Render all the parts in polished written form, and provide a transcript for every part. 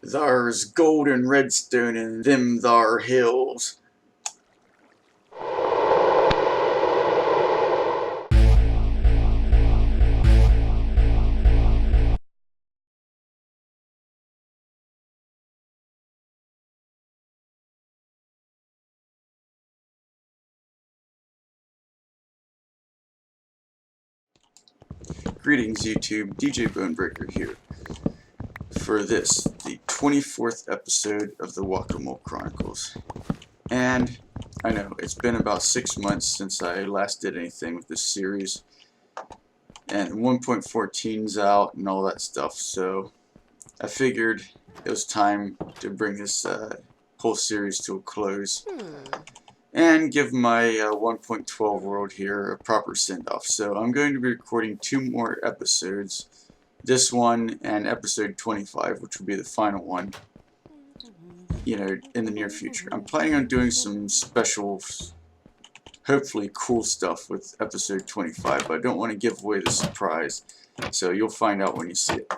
Thar's gold and redstone in them thar hills. Greetings YouTube, DJ Bonebreaker here for this, the 24th episode of the Múul Chronicles. And I know, it's been about 6 months since I last did anything with this series, and 1.14's out and all that stuff, so I figured it was time to bring this whole series to a close and give my 1.12 world here a proper send-off. So I'm going to be recording 2 more episodes, this one and episode 25, which will be the final one, you know, in the near future. I'm planning on doing some special, hopefully cool stuff with episode 25, but I don't want to give away the surprise, so you'll find out when you see it.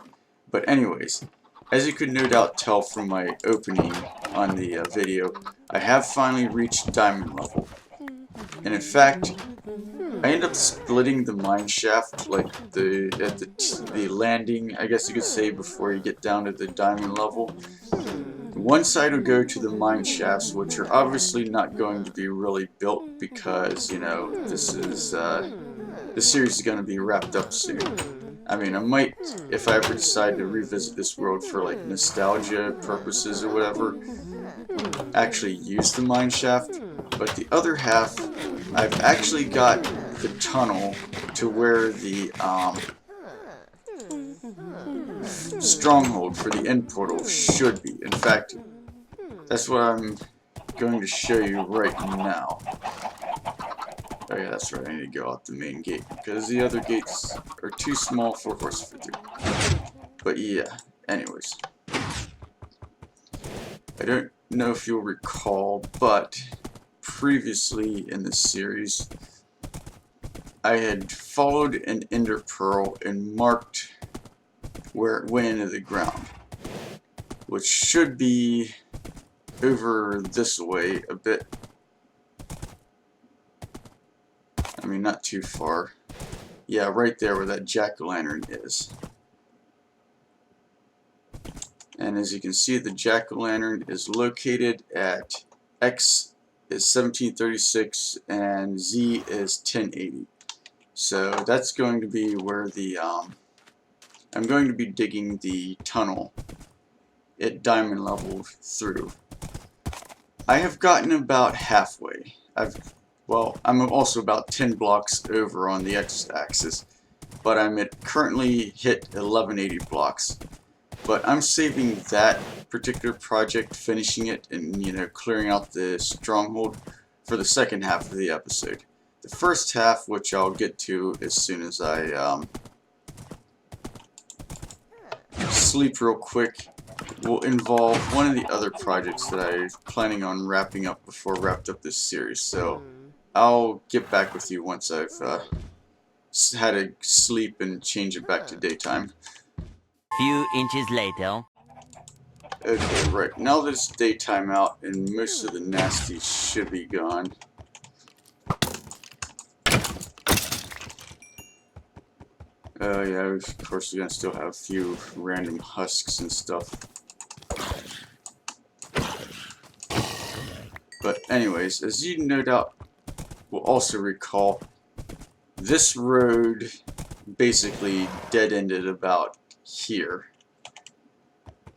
But anyways, as you could no doubt tell from my opening on the video, I have finally reached diamond level. And in fact, I end up splitting the mine shaft, like the landing, I guess you could say, before you get down to the diamond level. One side will go to the mine shafts, which are obviously not going to be really built because, you know, this series is going to be wrapped up soon. I mean, I might, if I ever decide to revisit this world for like nostalgia purposes or whatever, actually use the mine shaft. But the other half, I've actually got the tunnel to where the stronghold for the end portal should be. In fact, that's what I'm going to show you right now. Oh yeah, that's right, I need to go out the main gate, because the other gates are too small for a horse to fit through. But yeah, anyways. I don't know if you'll recall, but previously in this series, I had followed an ender pearl and marked where it went into the ground, which should be over this way a bit. I mean, not too far. Yeah, right there where that jack-o'-lantern is. And as you can see, the jack-o'-lantern is located at X is 1736 and Z is 1080. So that's going to be where the I'm going to be digging the tunnel at diamond level through. I have gotten about halfway. I'm also about 10 blocks over on the x-axis, but I'm currently hit 1180 blocks. But I'm saving that particular project, finishing it, and, you know, clearing out the stronghold for the second half of the episode. The first half, which I'll get to as soon as I sleep real quick, will involve one of the other projects that I'm planning on wrapping up before I wrapped up this series. So I'll get back with you once I've had to sleep and change it back to daytime. Few inches later. Okay, right. Now that it's daytime out and most of the nasties should be gone. Oh yeah, of course we're gonna still have a few random husks and stuff. But anyways, as you no doubt will also recall, this road basically dead-ended about here.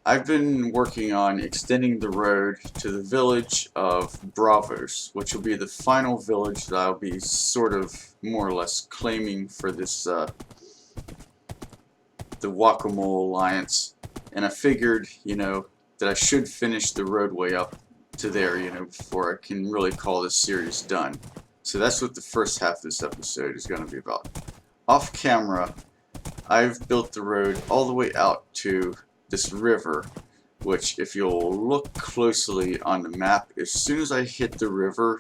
I've been working on extending the road to the village of Bravos, which will be the final village that I'll be sort of more or less claiming for this the Múul Alliance. And I figured, you know, that I should finish the roadway up to there, you know, before I can really call this series done. So that's what the first half of this episode is going to be about. Off camera, I've built the road all the way out to this river, which, if you'll look closely on the map, as soon as I hit the river,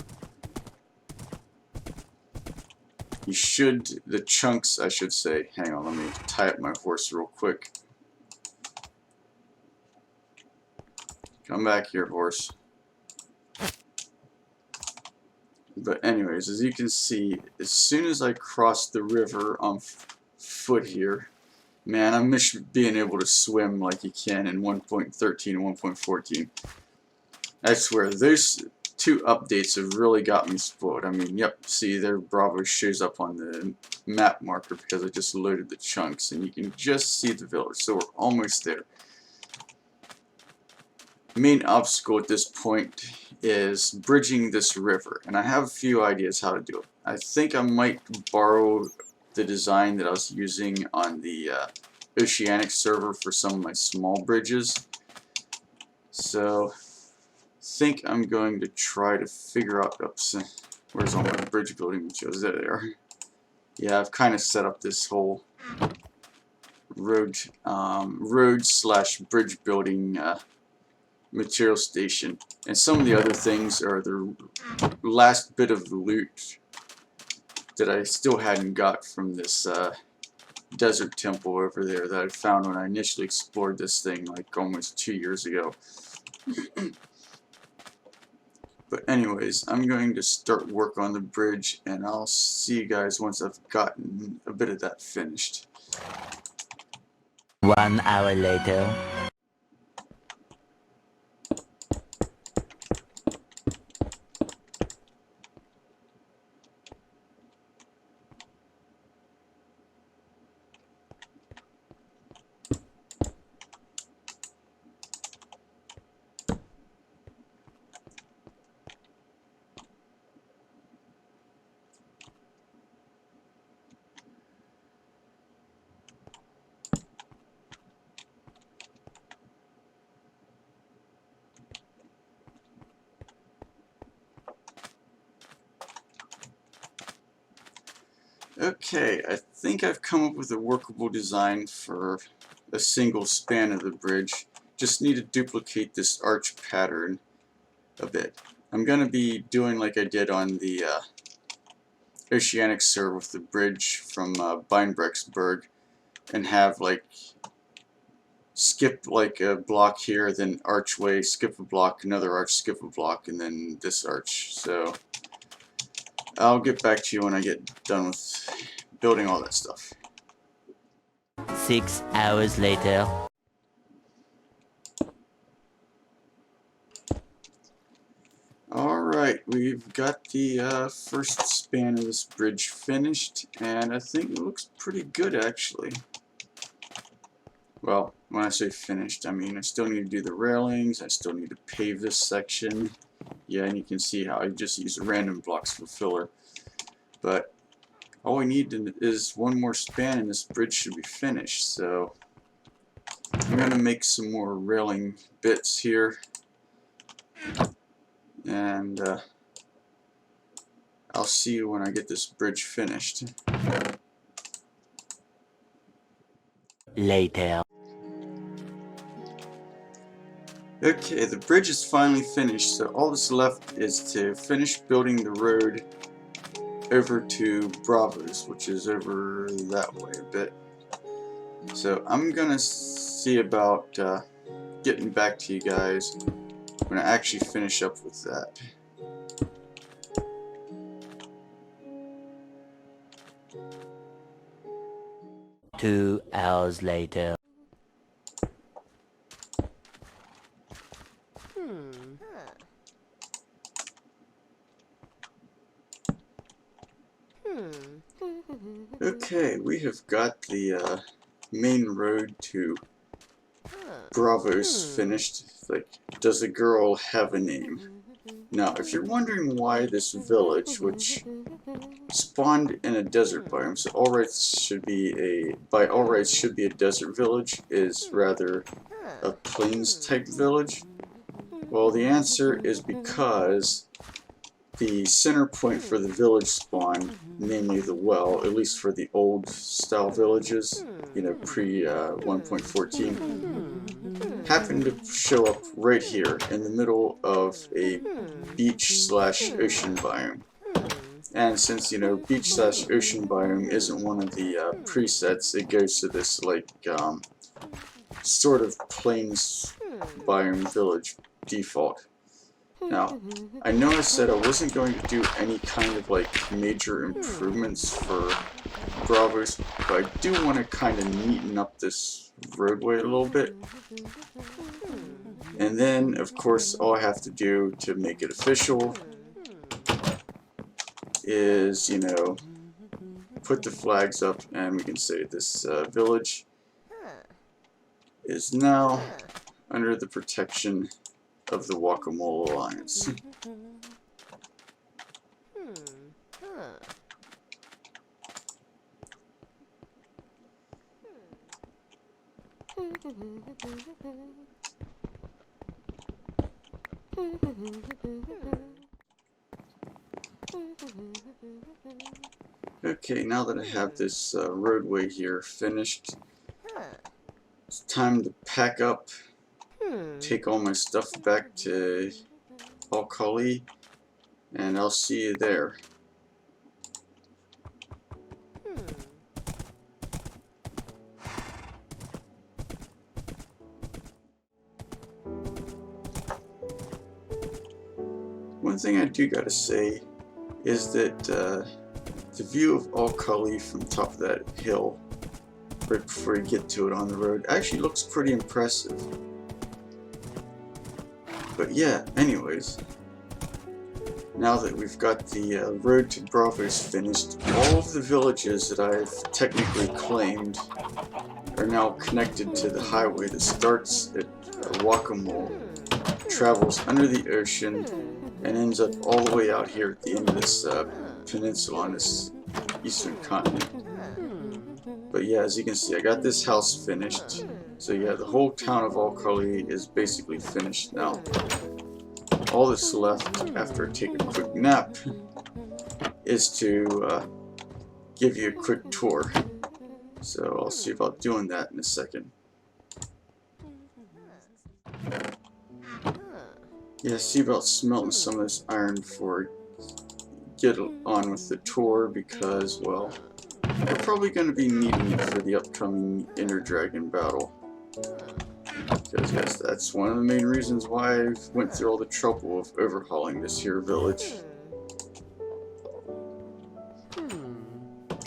you should, the chunks, I should say, hang on, let me tie up my horse real quick. Come back here, horse. But anyways, as you can see, as soon as I cross the river on foot here, man, I miss being able to swim like you can in 1.13 and 1.14. I swear, those two updates have really got me spoiled. I mean, yep, see, there Bravo shows up on the map marker because I just loaded the chunks, and you can just see the village, so we're almost there. The main obstacle at this point is bridging this river, and I have a few ideas how to do it. I think I might borrow the design that I was using on the Oceanic server for some of my small bridges. So, I think I'm going to try to figure out, oops, where's all my bridge building materials? There they are. Yeah, I've kind of set up this whole road slash bridge building material station, and some of the other things are the last bit of loot that I still hadn't got from this desert temple over there that I found when I initially explored this thing like almost 2 years ago. But anyways, I'm going to start work on the bridge, and I'll see you guys once I've gotten a bit of that finished. 1 hour later. Okay, I think I've come up with a workable design for a single span of the bridge. Just need to duplicate this arch pattern a bit. I'm going to be doing like I did on the Oceanic server with the bridge from Beinbrechtsberg, and have like skip like a block here, then archway, skip a block, another arch, skip a block, and then this arch. So I'll get back to you when I get done with building all that stuff. 6 hours later. Alright, we've got the first span of this bridge finished, and I think it looks pretty good actually. Well, when I say finished, I mean I still need to do the railings, I still need to pave this section. Yeah, and you can see how I just use random blocks for filler. But all we need is one more span and this bridge should be finished. So I'm going to make some more railing bits here. And I'll see you when I get this bridge finished. Later. Okay, the bridge is finally finished, so all that's left is to finish building the road over to Bravo's, which is over that way a bit. So I'm gonna see about getting back to you guys when I actually finish up with that. Two hours later. Okay, we have got the main road to Bravo's finished. Like, does the girl have a name? Now, if you're wondering why this village, which spawned in a desert biome, so all rights should be by all rights should be a desert village, is rather a plains type village, well, the answer is because the center point for the village spawn, namely the well, at least for the old style villages, you know, pre 1.14, happened to show up right here in the middle of a beach slash ocean biome. And since, you know, beach slash ocean biome isn't one of the presets, it goes to this like sort of plains biome village. default. Now, I know I said I wasn't going to do any kind of like major improvements for Bravos, but I do want to kind of neaten up this roadway a little bit. And then, of course, all I have to do to make it official is, you know, put the flags up, and we can say this village is now under the protection of the Guacamole Alliance. Okay, now that I have this roadway here finished, it's time to pack up, take all my stuff back to Al-Khali, and I'll see you there. One thing I do gotta say is that the view of Al-Khali from the top of that hill, right before you get to it on the road, actually looks pretty impressive. But yeah, anyways, now that we've got the road to Bravos finished, all of the villages that I've technically claimed are now connected to the highway that starts at Guacamole, travels under the ocean, and ends up all the way out here at the end of this peninsula on this eastern continent. But yeah, as you can see, I got this house finished. So yeah, the whole town of Al-Khali is basically finished now. All that's left after I take a quick nap is to give you a quick tour. So I'll see about doing that in a second. Yeah, see about smelting some of this iron before I get on with the tour, because, well, we're probably going to be needing it for the upcoming Inner Dragon battle. Because, yes, that's one of the main reasons why I went through all the trouble of overhauling this here village.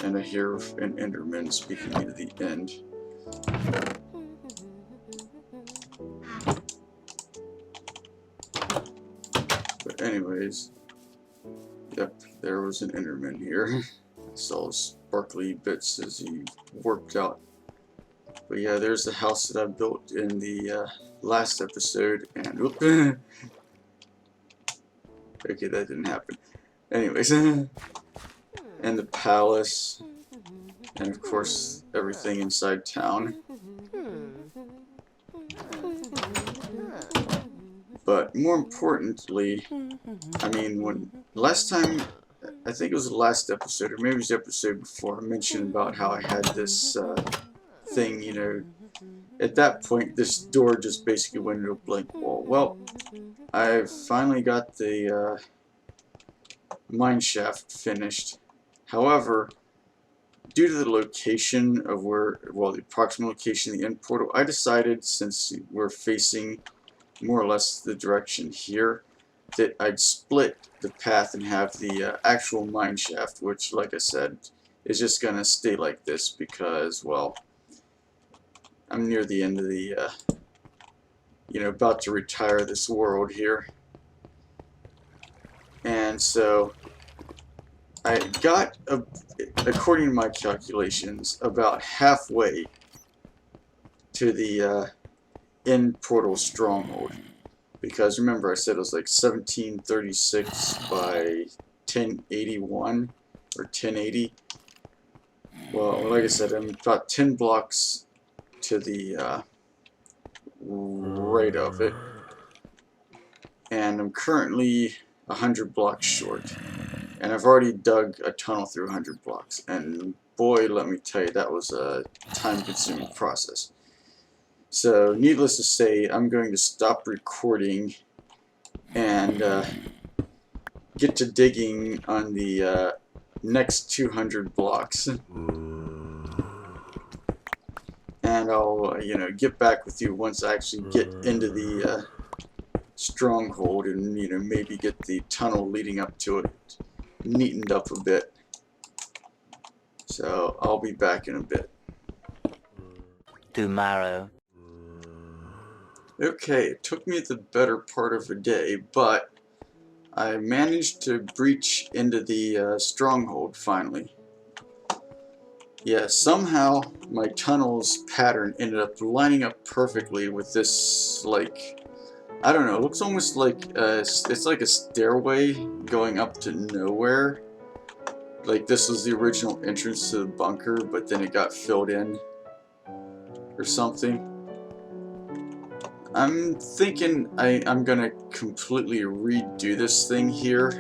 And I hear an Enderman speaking at the end. But anyways, yep, there was an Enderman here. I saw sparkly bits as he warped out. But yeah, there's the house that I built in the last episode, and whoop. Okay, that didn't happen. Anyways, and the palace, and of course everything inside town. But more importantly, I mean, when last time, I think it was the last episode, or maybe it was the episode before, I mentioned about how I had this thing, you know, at that point this door just basically went into a blank wall. Well, I've finally got the mine shaft finished. However, due to the location of where, well, the approximate location of the end portal, I decided, since we're facing more or less the direction here, that I'd split the path and have the actual mine shaft, which, like I said, is just gonna stay like this because, well, I'm near the end of the, you know, about to retire this world here. And so I got, according to my calculations, about halfway to the end portal stronghold. Because remember, I said it was like 1736 by 1081 or 1080. Well, like I said, I'm about 10 blocks to the right of it, and I'm currently 100 blocks short, and I've already dug a tunnel through 100 blocks, and boy, let me tell you, that was a time-consuming process. So needless to say, I'm going to stop recording and get to digging on the next 200 blocks. And I'll, you know, get back with you once I actually get into the stronghold and, you know, maybe get the tunnel leading up to it neatened up a bit. So I'll be back in a bit. Tomorrow. Okay, it took me the better part of a day, but I managed to breach into the stronghold finally. Yeah, somehow my tunnel's pattern ended up lining up perfectly with this, like, I don't know, it looks almost like it's like a stairway going up to nowhere. Like this was the original entrance to the bunker, but then it got filled in or something. I'm thinking I'm gonna completely redo this thing here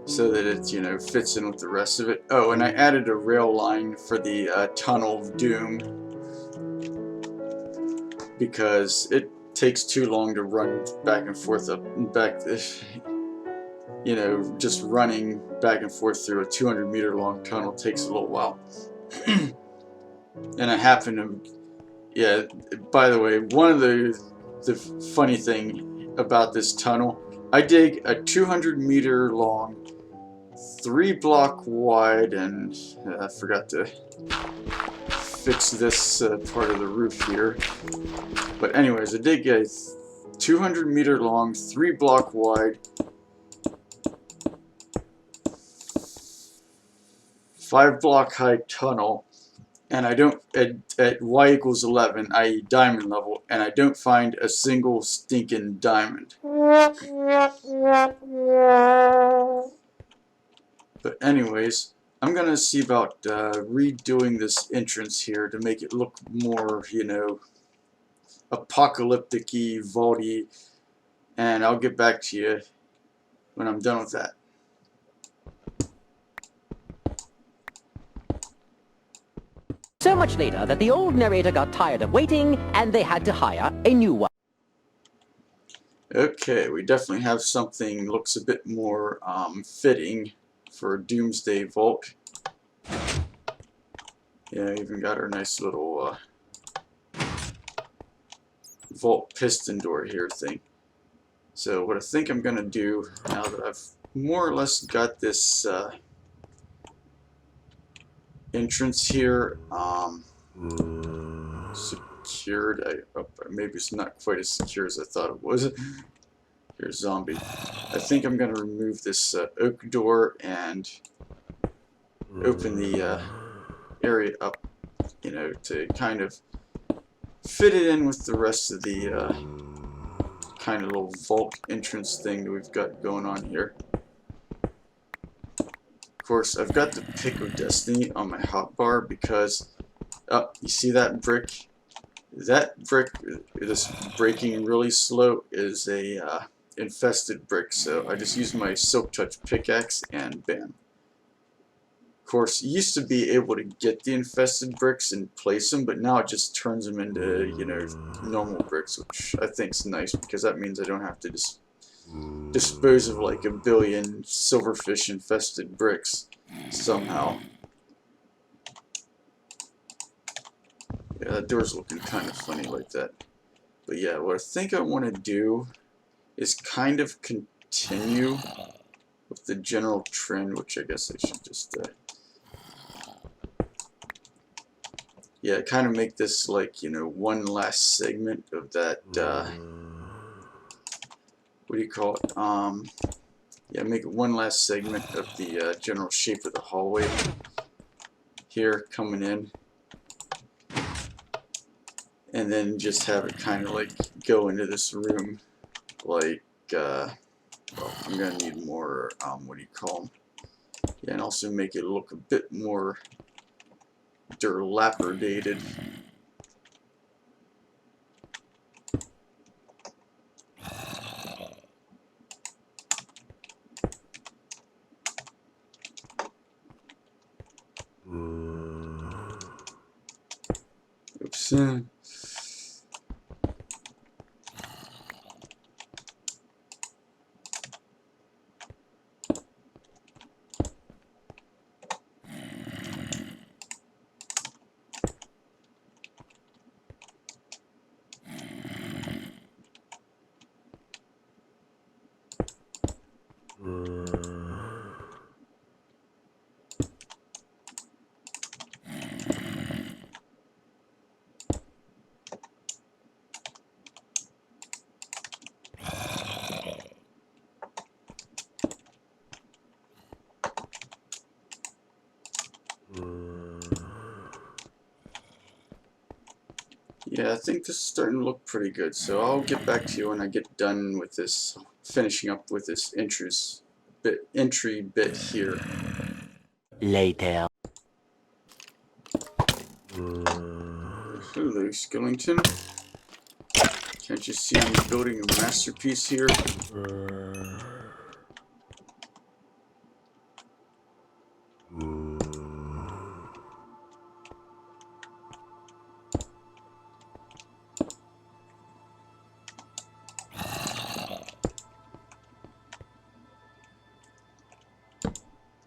so that it, you know, fits in with the rest of it. Oh, and I added a rail line for the Tunnel of Doom because it takes too long to run back and forth up and back. You know, just running back and forth through a 200-meter long tunnel takes a little while. And I happen to, yeah, by the way, one of the funny thing about this tunnel, I dig a 200-meter long, 3-block wide, and I forgot to fix this part of the roof here. But anyways, I dig a 200-meter long, 3-block wide, 5-block high tunnel, and I don't, at y equals 11, i.e. diamond level, and I don't find a single stinking diamond. But anyways, I'm gonna see about redoing this entrance here to make it look more, you know, apocalyptic-y, vaulty, and I'll get back to you when I'm done with that. So much later that the old narrator got tired of waiting and they had to hire a new one. Okay, we definitely have something looks a bit more fitting for a Doomsday Vault. Yeah, even got our nice little vault piston door here thing. So what I think I'm gonna do now that I've more or less got this entrance here secured. Maybe it's not quite as secure as I thought it was. Here's zombie. I think I'm gonna remove this oak door and open the area up, you know, to kind of fit it in with the rest of the kind of little vault entrance thing that we've got going on here. Of course, I've got the Pick of Destiny on my hotbar because, you see that brick? That brick, this breaking really slow, is a infested brick, so I just use my Silk Touch pickaxe and bam. Of course, you used to be able to get the infested bricks and place them, but now it just turns them into, you know, normal bricks, which I think is nice because that means I don't have to dispose of like a billion silverfish infested bricks somehow. Yeah, that door's looking kind of funny like that. But yeah, what I think I want to do is kind of continue with the general trend, which I guess I should just yeah, kind of make this like, you know, one last segment of that what do you call it? Yeah, make it one last segment of the general shape of the hallway here coming in, and then just have it kind of like go into this room like well, I'm gonna need more what do you call them? Yeah, and also make it look a bit more dilapidated. Oops. Yeah, I think this is starting to look pretty good, so I'll get back to you when I get done with this, finishing up with this entry bit here. Later. Hello, Skellington. Can't you see I'm building a masterpiece here?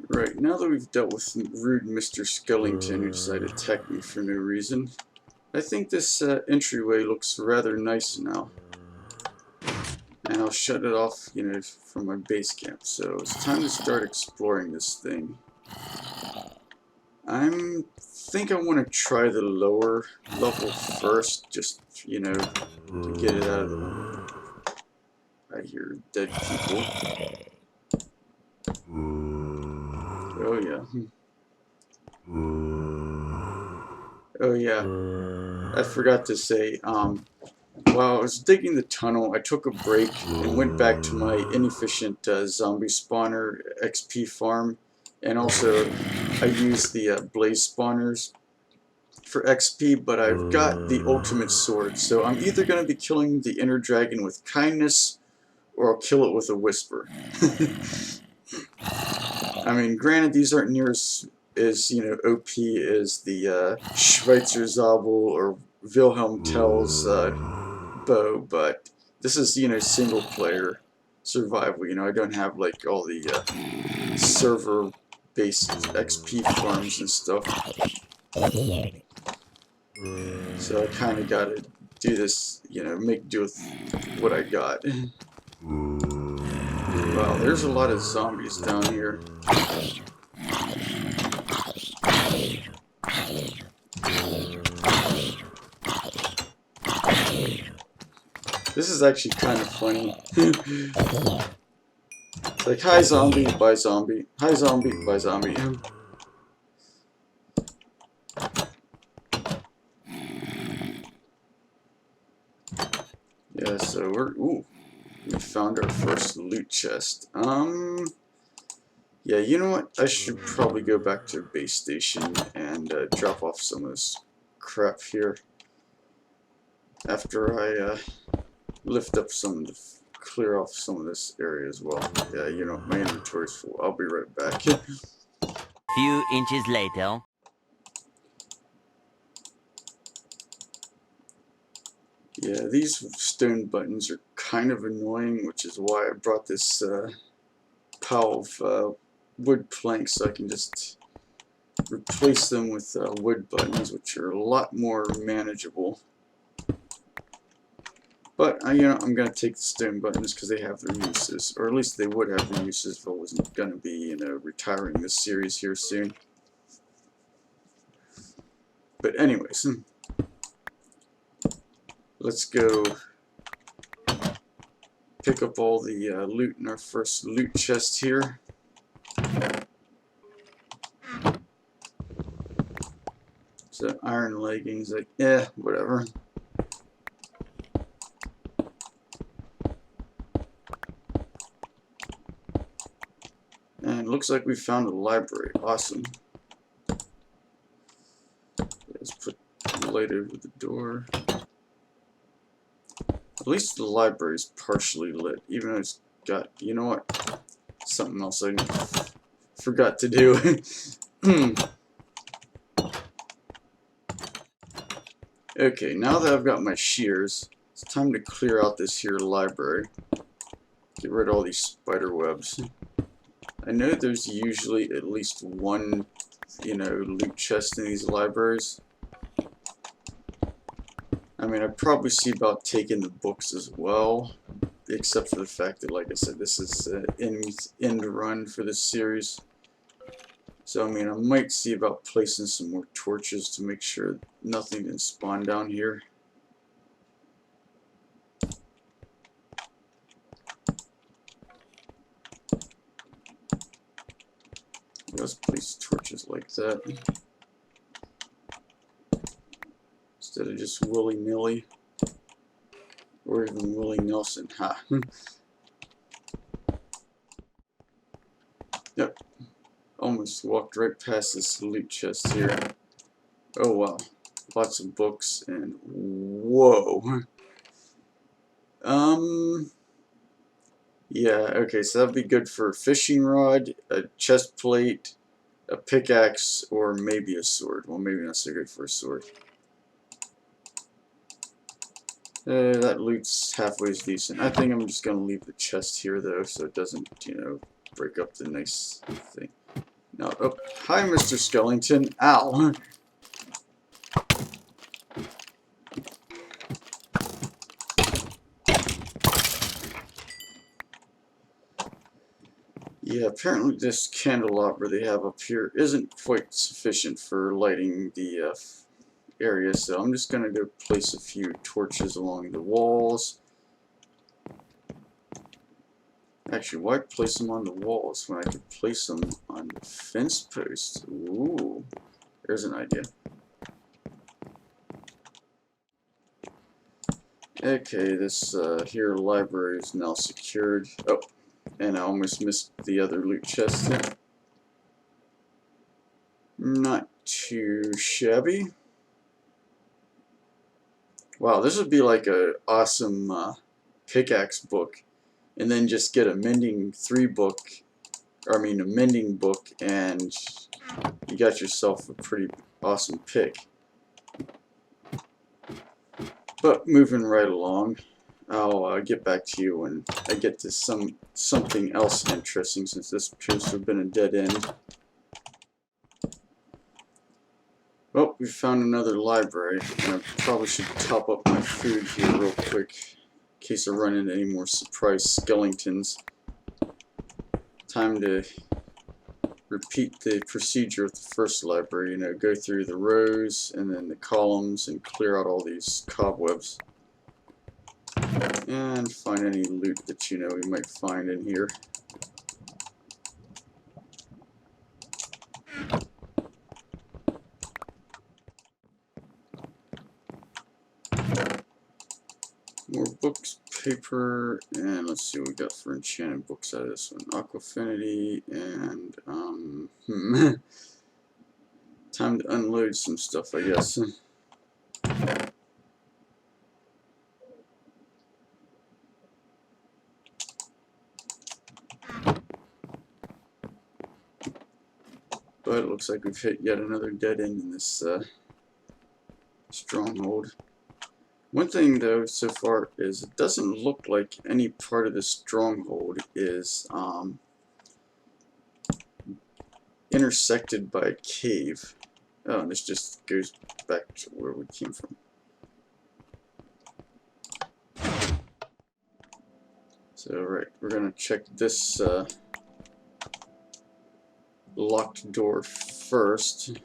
Right, now that we've dealt with rude Mr. Skellington who decided to attack me for no reason, I think this entryway looks rather nice now. And I'll shut it off, you know, from my base camp. So it's time to start exploring this thing. I think I want to try the lower level first, just, you know, to get it out of the way. I hear dead people. Oh yeah. Oh yeah. I forgot to say, while I was digging the tunnel, I took a break and went back to my inefficient zombie spawner XP farm, and also I used the blaze spawners for XP, but I've got the ultimate sword, so I'm either going to be killing the inner dragon with kindness, or I'll kill it with a whisper. I mean, granted, these aren't near as you know, OP as the Schweitzer Zabel or Wilhelm Tell's bow, but this is, you know, single player survival. You know, I don't have like all the server based XP farms and stuff, so I kind of gotta do this, you know, make do with what I got. Wow, there's a lot of zombies down here. This is actually kind of funny. It's like, hi zombie, bye zombie. Hi zombie, bye zombie. Yeah, so we found our first loot chest. Yeah, you know what? I should probably go back to base station and drop off some of this crap here after I lift up some of the, clear off some of this area as well. Yeah, you know, my inventory's full. I'll be right back. Few inches later. Yeah, these stone buttons are kind of annoying, which is why I brought this pile of wood planks, so I can just replace them with wood buttons, which are a lot more manageable. But you know, I'm gonna take the stone buttons because they have their uses, or at least they would have their uses if I wasn't gonna be, you know, retiring this series here soon. But anyways, let's go pick up all the loot in our first loot chest here. So iron leggings, like, whatever. And it looks like we found a library. Awesome. Let's put the light over the door. At least the library is partially lit, even though it's got, you know what, something else I forgot to do. Okay, now that I've got my shears, it's time to clear out this here library. Get rid of all these spider webs. I know there's usually at least one, you know, loot chest in these libraries. I mean, I'd probably see about taking the books as well, except for the fact that, like I said, this is end run for this series. So, I mean, I might see about placing some more torches to make sure nothing can spawn down here. Let's place torches like that. Just instead of just willy-nilly. Or even Willie Nelson. Ha. Yep. Almost walked right past this loot chest here. Oh wow. Lots of books and whoa. Yeah, okay, so that'd be good for a fishing rod, a chest plate, a pickaxe, or maybe a sword. Well, maybe not so good for a sword. That loot's halfway decent. I think I'm just gonna leave the chest here though, so it doesn't, you know, break up the nice thing. No, oh, hi, Mr. Skellington. Ow. Yeah, apparently this candelabra they have up here isn't quite sufficient for lighting the area, so I'm just gonna go place a few torches along the walls. Actually, why place them on the walls when I could place them on the fence posts? Ooh, there's an idea. Okay, this here library is now secured. Oh, and I almost missed the other loot chest. Not too shabby. Wow, this would be like a awesome pickaxe book, and then just get a mending book, a mending book, and you got yourself a pretty awesome pick. But moving right along, I'll get back to you when I get to something else interesting, since this appears to have been a dead end. Well, we found another library, and I probably should top up my food here real quick in case I run into any more surprise skeletons. Time to repeat the procedure of the first library, you know, go through the rows and then the columns and clear out all these cobwebs. And find any loot that you know we might find in here. More books, paper, and let's see what we got for enchanted books out of this one. Aquafinity, and time to unload some stuff, I guess. But it looks like we've hit yet another dead end in this stronghold. One thing though so far is it doesn't look like any part of the stronghold is intersected by a cave. Oh, and this just goes back to where we came from. So right, we're gonna check this locked door first.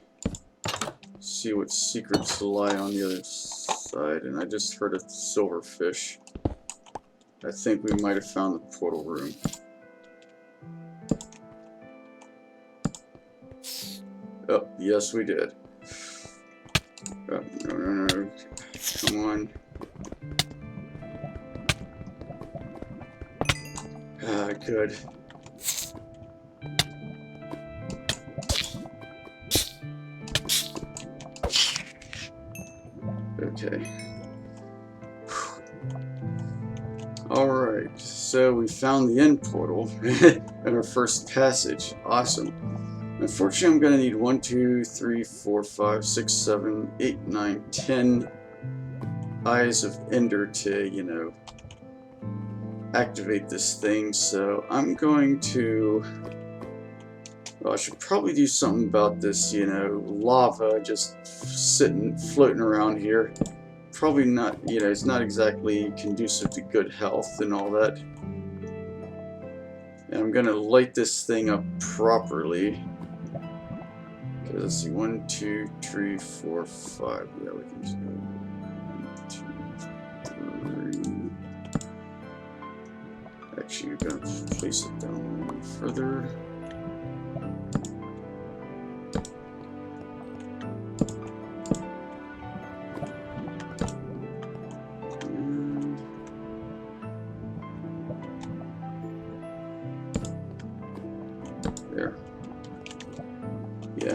See what secrets lie on the other side. And I just heard a silverfish. I think we might have found the portal room. Oh, yes we did. Oh, no. Come on. Ah, good. Okay. Alright, so we found the end portal in our first passage. Awesome. Unfortunately, I'm going to need 1, 2, 3, 4, 5, 6, 7, 8, 9, 10 eyes of Ender to, you know, activate this thing. So I'm going to... Well, I should probably do something about this, you know, lava just floating around here. Probably not, you know, it's not exactly conducive to good health and all that. And I'm gonna light this thing up properly. Okay, let's see, 1, 2, 3, 4, 5. Yeah, we can just go 1, 2, 3. Actually, we're gonna place it down a little further.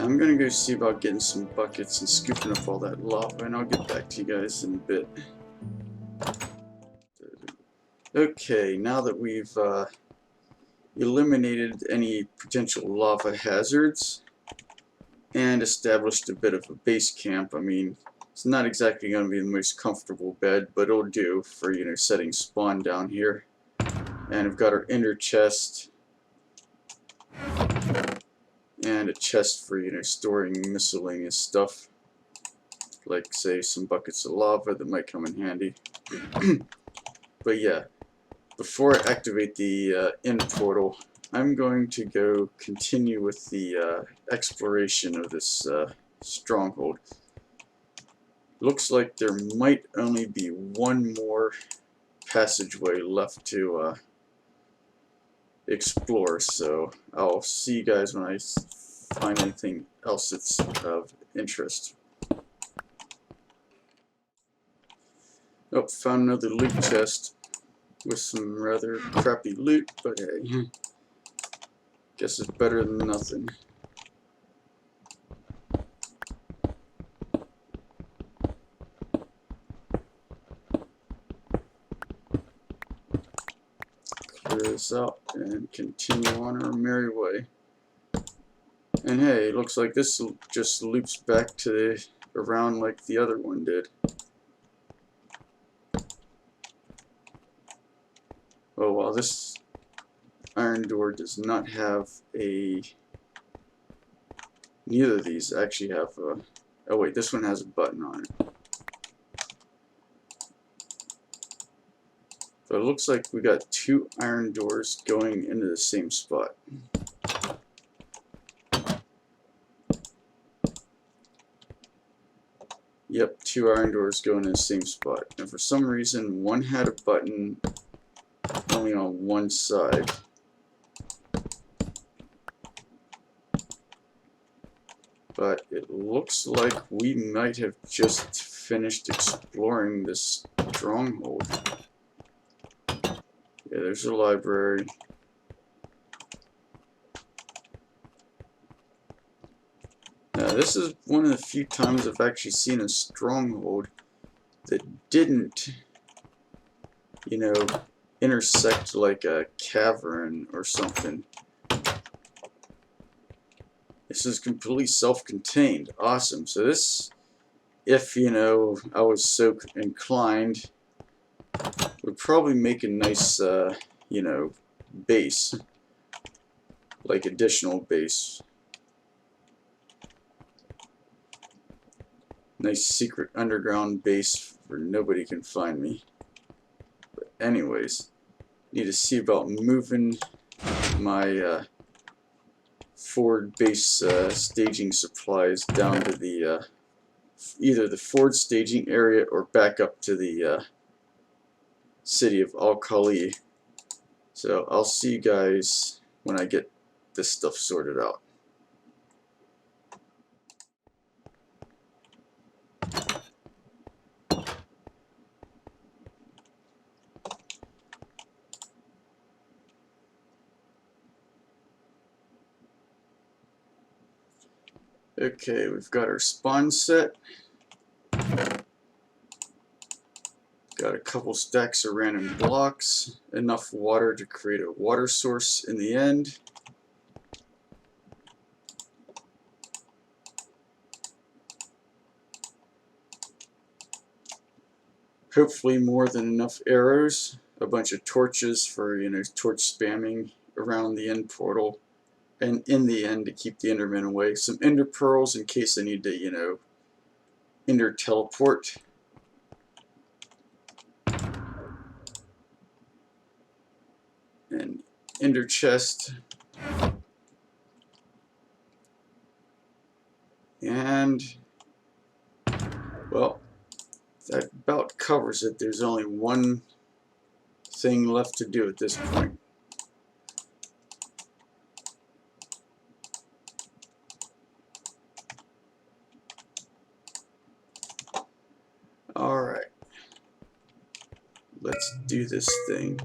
I'm gonna go see about getting some buckets and scooping up all that lava, and I'll get back to you guys in a bit. Okay, now that we've eliminated any potential lava hazards and established a bit of a base camp, I mean, it's not exactly going to be the most comfortable bed, but it'll do for, you know, setting spawn down here. And we've got our ender chest and a chest for, you know, storing miscellaneous stuff, like, say, some buckets of lava that might come in handy. But yeah, before I activate the end portal, I'm going to go continue with the exploration of this stronghold. Looks like there might only be one more passageway left to explore, so I'll see you guys when I find anything else that's of interest. Oh, found another loot chest with some rather crappy loot, but hey, guess it's better than nothing. Clear this out and continue on our merry way. And hey, looks like this just loops back to the around like the other one did. Oh wow, this iron door does not have a... Neither of these actually have a... Oh wait, this one has a button on it. So it looks like we got two iron doors going into the same spot. Yep, two iron doors going in the same spot. And for some reason, one had a button only on one side. But it looks like we might have just finished exploring this stronghold. Yeah, there's a library. Now, this is one of the few times I've actually seen a stronghold that didn't, you know, intersect like a cavern or something. This is completely self-contained. Awesome. So this, if, you know, I was so inclined, would probably make a nice, you know, base. Like additional base. Nice secret underground base where nobody can find me. But anyways, need to see about moving my forward base staging supplies down to the either the forward staging area or back up to the city of Al-Khali. So I'll see you guys when I get this stuff sorted out. Okay, we've got our spawn set. Got a couple stacks of random blocks, enough water to create a water source in the end. Hopefully more than enough arrows, a bunch of torches for, you know, torch spamming around the end portal, and in the end to keep the endermen away. Some ender pearls in case I need to, you know, ender teleport. And ender chest. And, well, that about covers it. There's only one thing left to do at this point. Alright. Let's do this thing.